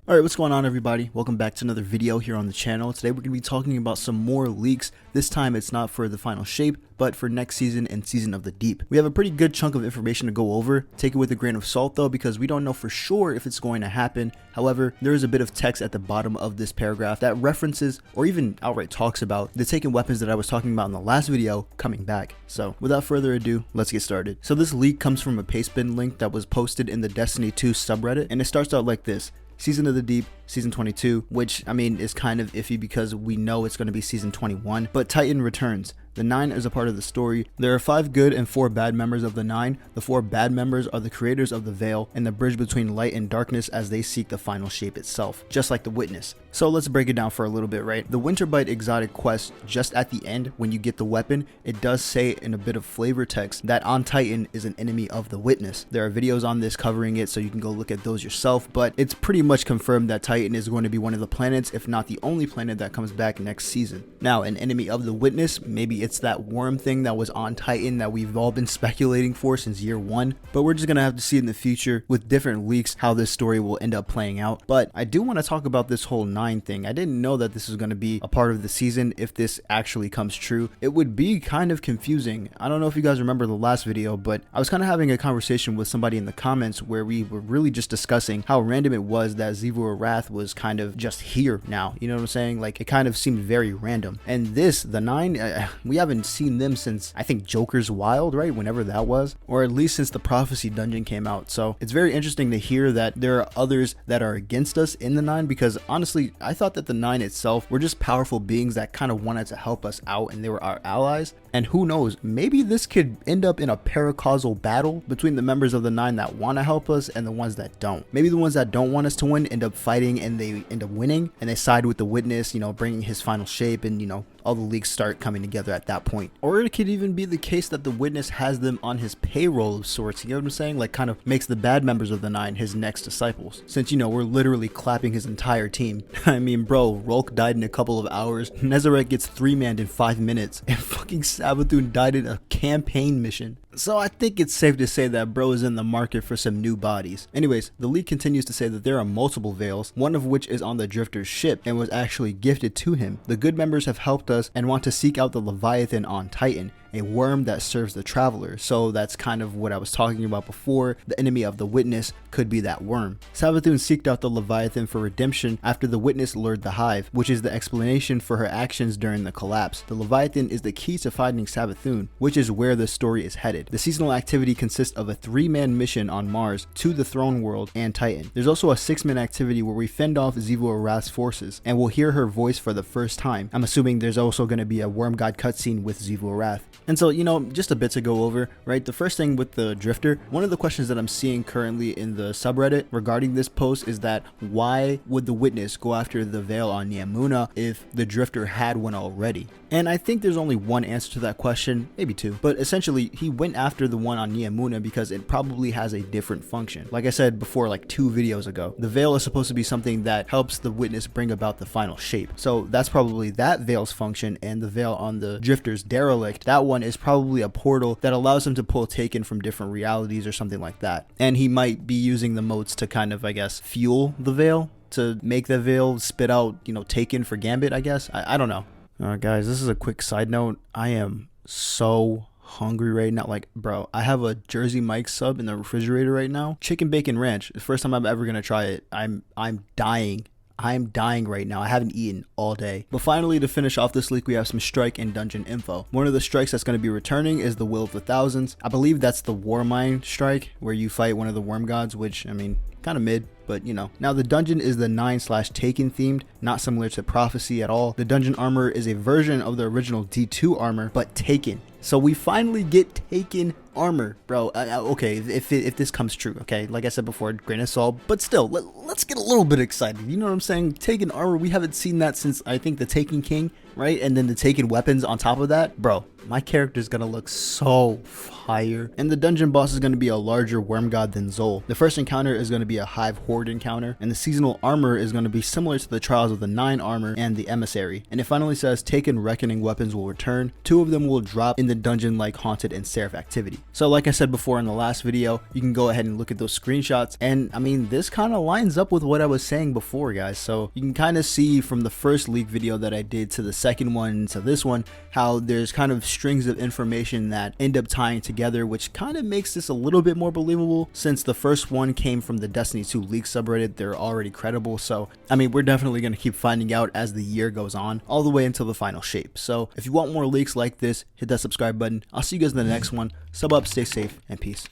Alright, what's going on everybody? Welcome back to another video here on the channel. Today we're going to be talking about some more leaks. This time it's not for the final shape, but for next season and Season of the Deep. We have a pretty good chunk of information to go over. Take it with a grain of salt though, because we don't know for sure if it's going to happen. However, there is a bit of text at the bottom of this paragraph that references or even outright talks about the taken weapons that I was talking about in the last video coming back. So without further ado, let's get started. So this leak comes from a pastebin link that was posted in the Destiny 2 subreddit, and it starts out like this. Season of the Deep, Season 22, which, I mean, is kind of iffy because we know it's going to be Season 21, but Titan returns. The 9 is a part of the story. There are 5 good and 4 bad members of the 9. The 4 bad members are the creators of the Veil and the bridge between light and darkness as they seek the final shape itself, just like the Witness. So let's break it down for a little bit, right? The Winterbite exotic quest, just at the end when you get the weapon, it does say in a bit of flavor text that on Titan is an enemy of the Witness. There are videos on this covering it, so you can go look at those yourself, but it's pretty much confirmed that Titan is going to be one of the planets, if not the only planet that comes back next season. Now, an enemy of the Witness, maybe it's that worm thing that was on Titan that we've all been speculating for since year 1, but we're just gonna have to see in the future with different leaks how this story will end up playing out. But I do want to talk about this whole 9 thing. I didn't know that this was going to be a part of the season. If this actually comes true, it would be kind of confusing. I don't know if you guys remember the last video, but I was kind of having a conversation with somebody in the comments where we were really just discussing how random it was that Xivu Arath was kind of just here now. You know what I'm saying? Like, it kind of seemed very random. And this, the 9, we haven't seen them since, I think, Joker's Wild, right? Whenever that was, or at least since the Prophecy dungeon came out. So it's very interesting to hear that there are others that are against us in the 9, because honestly, I thought that the 9 itself were just powerful beings that kind of wanted to help us out, and they were our allies. And who knows, maybe this could end up in a paracausal battle between the members of the 9 that want to help us and the ones that don't. Maybe the ones that don't want us to win end up fighting and they end up winning, and they side with the Witness, you know, bringing his final shape, and you know, all the leaks start coming together at that point. Or it could even be the case that the Witness has them on his payroll of sorts, you know what I'm saying? Like, kind of makes the bad members of the 9 his next disciples, since, you know, we're literally clapping his entire team. I mean, bro, Rolk died in a couple of hours, Nezarec gets 3-manned in 5 minutes, and fucking Savathun died in a campaign mission. So I think it's safe to say that bro is in the market for some new bodies. Anyways, the leak continues to say that there are multiple veils, one of which is on the Drifter's ship and was actually gifted to him. The good members have helped us and want to seek out the Leviathan on Titan, a worm that serves the traveler. So that's kind of what I was talking about before. The enemy of the Witness could be that worm. Savathun seeked out the Leviathan for redemption after the Witness lured the Hive, which is the explanation for her actions during the collapse. The Leviathan is the key to finding Savathun, which is where the story is headed. The seasonal activity consists of a 3-man mission on Mars to the Throne World and Titan. There's also a 6-man activity where we fend off Xivu Arath's forces, and we'll hear her voice for the first time. I'm assuming there's also going to be a Worm God cutscene with Xivu Arath. And so, you know, just a bit to go over, right? The first thing with the Drifter, one of the questions that I'm seeing currently in the subreddit regarding this post is that why would the Witness go after the Veil on Niamuna if the Drifter had one already? And I think there's only one answer to that question, maybe 2, but essentially he went after the one on Niamuna because it probably has a different function. Like I said before, like 2 videos ago, the Veil is supposed to be something that helps the Witness bring about the final shape. So that's probably that Veil's function, and the Veil on the Drifter's derelict, that one is probably a portal that allows him to pull Taken from different realities or something like that. And he might be using the motes to kind of, I guess, fuel the Veil, to make the Veil spit out, you know, Taken for Gambit, I guess. I don't know. Guys, this is a quick side note. I am so hungry right now. Like, bro, I have a Jersey Mike sub in the refrigerator right now. Chicken bacon ranch. The first time I'm ever gonna try it. I'm dying. I'm dying right now. I haven't eaten all day. But finally, to finish off this leak, we have some strike and dungeon info. One of the strikes that's going to be returning is the Will of the Thousands. I believe that's the Warmind strike, where you fight one of the worm gods, which, I mean, kind of mid, but you know. Now the dungeon is the 9/Taken themed, not similar to Prophecy at all. The dungeon armor is a version of the original D2 armor, but Taken. So we finally get Taken armor, bro. Okay, if this comes true, okay, like I said before, grain of salt, but still, let's get a little bit excited. You know what I'm saying? Taken armor, we haven't seen that since, I think, the Taken King. right? And then the taken weapons on top of that, bro, my character's gonna look so fire. And the dungeon boss is gonna be a larger worm god than Zol. The first encounter is gonna be a hive horde encounter, and the seasonal armor is gonna be similar to the Trials of the Nine armor and the emissary. And it finally says taken reckoning weapons will return. 2 of them will drop in the dungeon like haunted and seraph activity. So like I said before in the last video, you can go ahead and look at those screenshots, and I mean, this kind of lines up with what I was saying before, guys. So you can kind of see from the first leak video that I did to the second one to this one, how there's kind of strings of information that end up tying together, which kind of makes this a little bit more believable. Since the first one came from the Destiny 2 leak subreddit, they're already credible. So I mean, we're definitely going to keep finding out as the year goes on, all the way until the final shape. So if you want more leaks like this, hit that subscribe button. I'll see you guys in the next one. Sub up, stay safe, and peace.